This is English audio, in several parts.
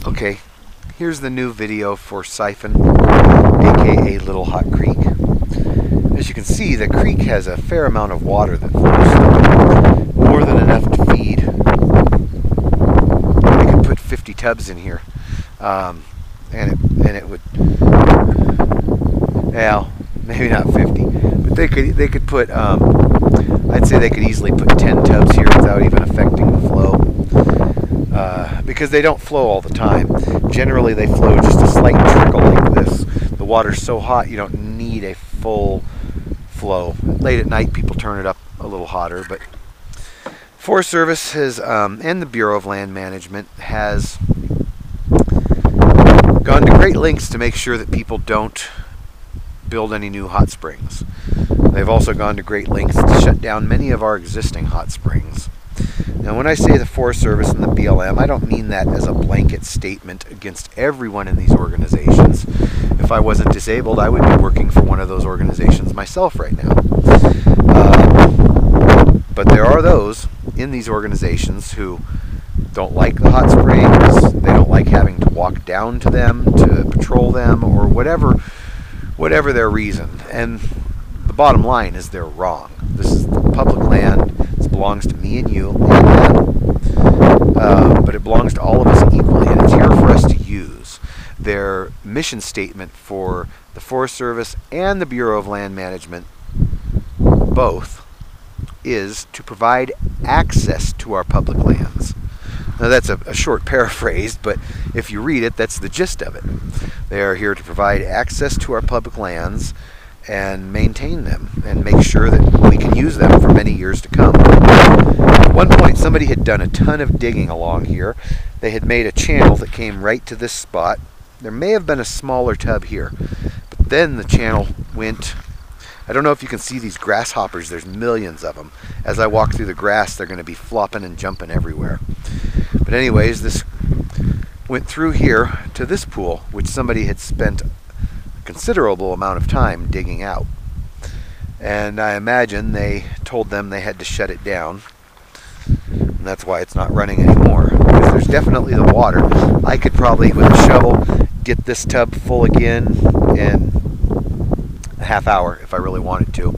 Okay, here's the new video for Siphon, aka Little Hot Creek. As you can see, the creek has a fair amount of water that flows, more than enough to feed. I could put 50 tubs in here, and it would, well, maybe not 50, but they could put, I'd say they could easily put 10 tubs here without even affecting the flow. Because they don't flow all the time. Generally they flow just a slight trickle like this. The water's so hot you don't need a full flow. Late at night people turn it up a little hotter, but Forest Service has, and the Bureau of Land Management has gone to great lengths to make sure that people don't build any new hot springs. They've also gone to great lengths to shut down many of our existing hot springs. Now, when I say the Forest Service and the BLM, I don't mean that as a blanket statement against everyone in these organizations. If I wasn't disabled, I would be working for one of those organizations myself right now. But there are those in these organizations who don't like the hot springs, they don't like having to walk down to them, to patrol them, or whatever their reason. And the bottom line is they're wrong. This is public land. This belongs to me and you and them. But it belongs to all of us equally, and it's here for us to use. Their mission statement for the Forest Service and the Bureau of Land Management, both, is to provide access to our public lands. Now that's a short paraphrase, but if you read it, that's the gist of it. They are here to provide access to our public lands and maintain them and make sure that we can use them for many years to come. At one point somebody had done a ton of digging along here. They had made a channel that came right to this spot. There may have been a smaller tub here, but then the channel went, I don't know if you can see these grasshoppers, there's millions of them. As I walk through the grass, they're going to be flopping and jumping everywhere. But anyways, this went through here to this pool, which somebody had spent considerable amount of time digging out, and I imagine they told them they had to shut it down, and that's why it's not running anymore, because there's definitely the water. I could probably with a shovel get this tub full again in a half hour if I really wanted to.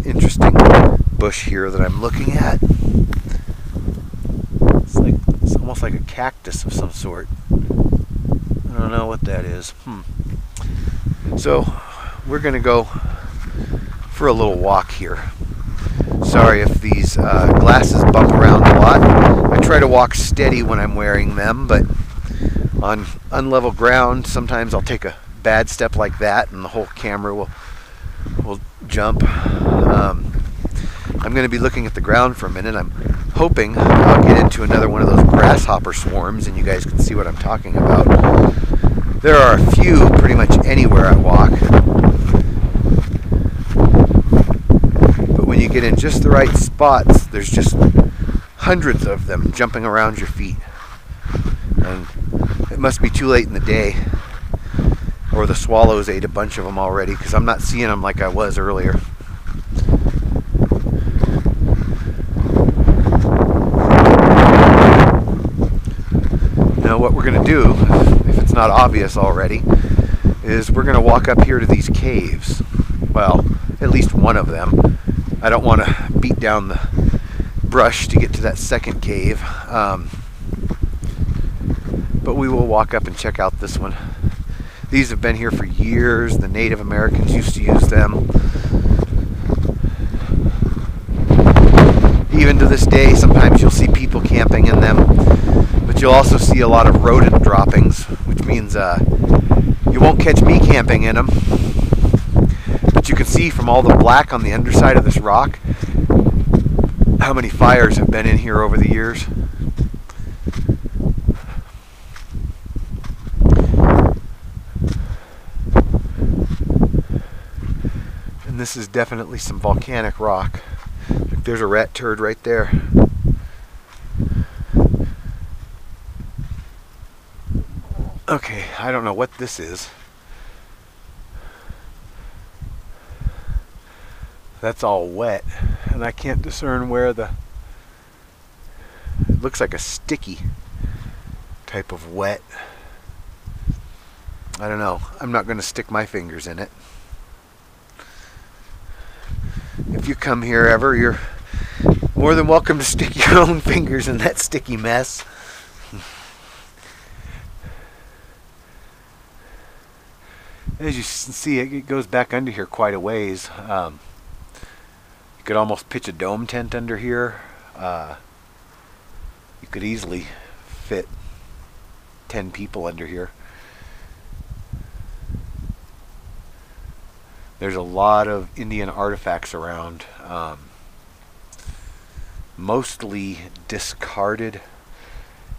Interesting bush here that I'm looking at. It's almost like a cactus of some sort. I don't know what that is. So we're going to go for a little walk here. Sorry if these glasses bump around a lot. I try to walk steady when I'm wearing them, but on unlevel ground sometimes I'll take a bad step like that and the whole camera will jump. I'm going to be looking at the ground for a minute. I'm hoping I'll get into another one of those grasshopper swarms and you guys can see what I'm talking about. There are a few pretty much anywhere I walk. But when you get in just the right spots, there's just hundreds of them jumping around your feet. And it must be too late in the day, or the swallows ate a bunch of them already, because I'm not seeing them like I was earlier. Now what we're going to do, if it's not obvious already, is we're going to walk up here to these caves. Well, at least one of them. I don't want to beat down the brush to get to that second cave. But we will walk up and check out this one. These have been here for years. The Native Americans used to use them. Even to this day, sometimes you'll see people camping in them. But you'll also see a lot of rodent droppings, which means you won't catch me camping in them. But you can see from all the black on the underside of this rock how many fires have been in here over the years. And this is definitely some volcanic rock. There's a rat turd right there. Okay, I don't know what this is. That's all wet, and I can't discern where the looks like a sticky type of wet. I don't know. I'm not going to stick my fingers in it. If you come here ever, you're more than welcome to stick your own fingers in that sticky mess. As you can see, it goes back under here quite a ways. You could almost pitch a dome tent under here. You could easily fit 10 people under here. There's a lot of Indian artifacts around. Mostly discarded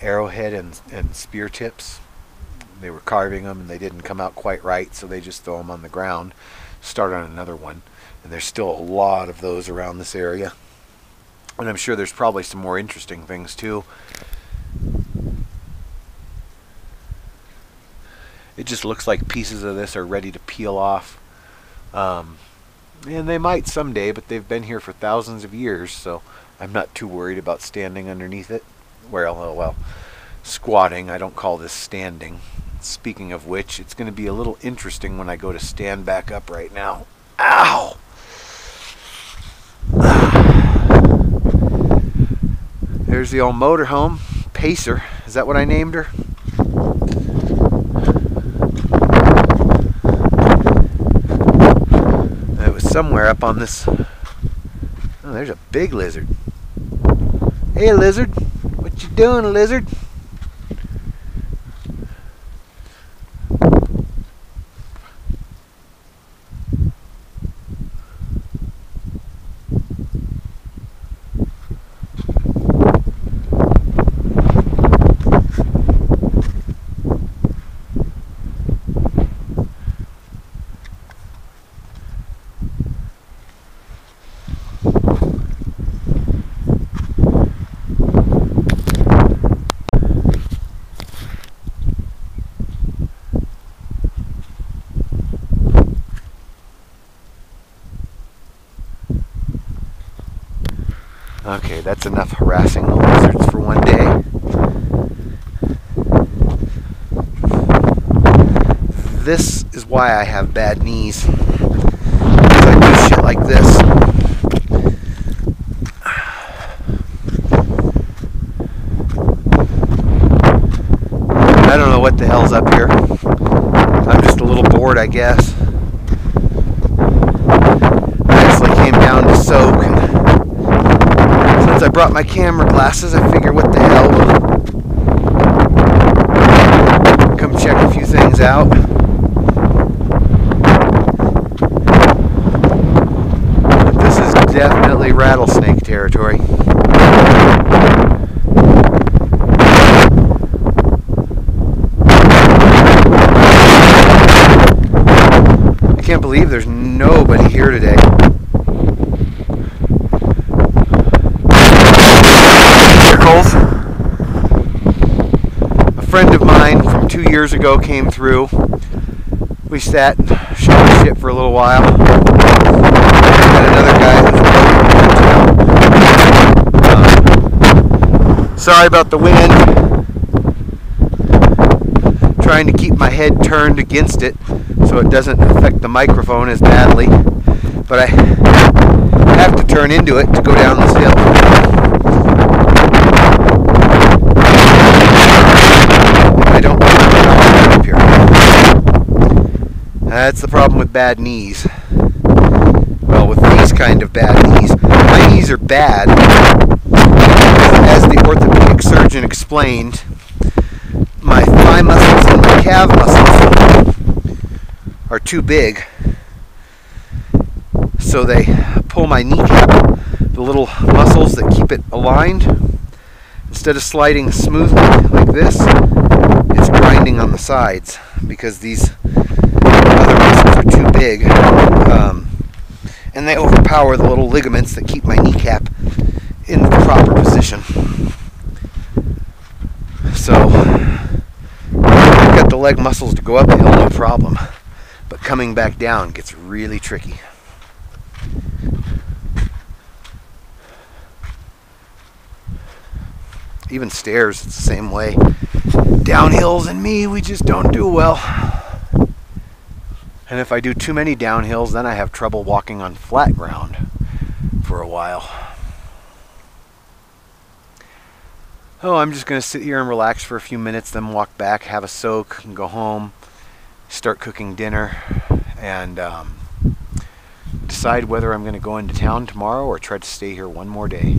arrowhead and spear tips. They were carving them and they didn't come out quite right, so they just throw them on the ground, start on another one. And there's still a lot of those around this area. And I'm sure there's probably some more interesting things too. It just looks like pieces of this are ready to peel off. And they might someday, but they've been here for thousands of years, so I'm not too worried about standing underneath it. Well, squatting. I don't call this standing. Speaking of which, it's going to be a little interesting when I go to stand back up right now. Ow! There's the old motorhome. Pacer. Is that what I named her? It was somewhere up on this. Oh, there's a big lizard. Hey, lizard. What you doing, lizard? Okay, that's enough harassing the lizards for one day. This is why I have bad knees. Because I do shit like this. I don't know what the hell's up here. I'm just a little bored, I guess. I actually came down to soak, and since I brought my camera glasses, I figure what the hell, we'll come check a few things out. But this is definitely rattlesnake territory. I can't believe there's nobody here today. A friend of mine from 2 years ago came through. We sat and shot the shit for a little while. And another guy who's sorry about the wind. Trying to keep my head turned against it so it doesn't affect the microphone as badly. But I have to turn into it to go down this hill. I don't want to up here. That's the problem with bad knees. Well, with these kind of bad knees. My knees are bad. As the orthopedic surgeon explained, my thigh muscles and my calf muscles are too big. So they pull my kneecap, the little muscles that keep it aligned. Instead of sliding smoothly like this, it's grinding on the sides because these other muscles are too big, and they overpower the little ligaments that keep my kneecap in the proper position. So I've got the leg muscles to go uphill, no problem, but coming back down gets really tricky. Even stairs, it's the same way. Downhills and me, we just don't do well. And if I do too many downhills, then I have trouble walking on flat ground for a while. Oh, I'm just going to sit here and relax for a few minutes, then walk back, have a soak, and go home, start cooking dinner, and decide whether I'm going to go into town tomorrow or try to stay here one more day.